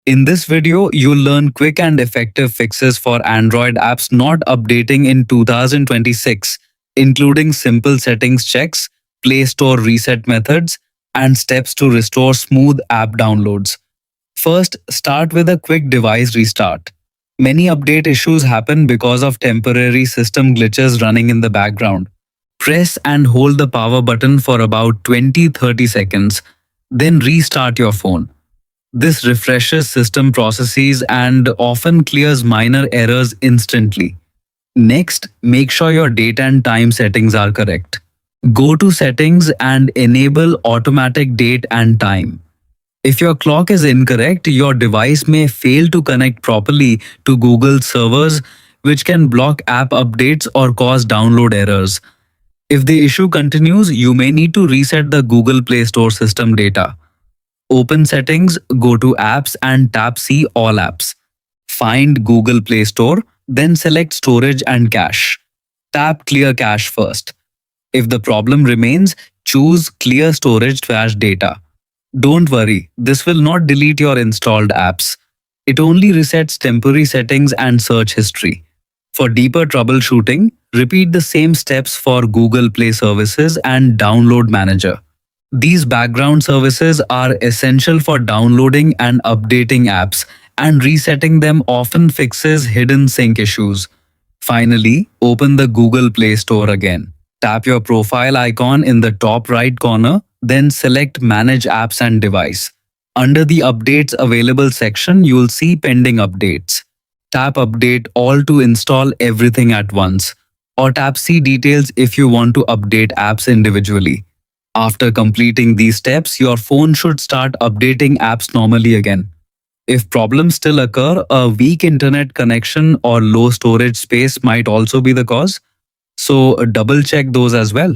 In this video, you'll learn quick and effective fixes for Android apps not updating in 2026, including simple settings checks, Play Store reset methods, and steps to restore smooth app downloads. First, start with a quick device restart. Many update issues happen because of temporary system glitches running in the background. Press and hold the power button for about 20-30 seconds, then restart your phone. This refreshes system processes and often clears minor errors instantly. Next, make sure your date and time settings are correct. Go to Settings and enable Automatic Date and Time. If your clock is incorrect, your device may fail to connect properly to Google servers, which can block app updates or cause download errors. If the issue continues, you may need to reset the Google Play Store system data. Open Settings, go to Apps and tap See All Apps. Find Google Play Store, then select Storage and Cache. Tap Clear Cache first. If the problem remains, choose Clear Storage/Data. Don't worry, this will not delete your installed apps. It only resets temporary settings and search history. For deeper troubleshooting, repeat the same steps for Google Play Services and Download Manager. These background services are essential for downloading and updating apps, and resetting them often fixes hidden sync issues. Finally, open the Google Play Store again. Tap your profile icon in the top right corner, then select Manage Apps and Device. Under the Updates Available section, you'll see Pending Updates. Tap Update All to install everything at once, or tap See Details if you want to update apps individually. After completing these steps, your phone should start updating apps normally again. If problems still occur, a weak internet connection or low storage space might also be the cause, so double check those as well.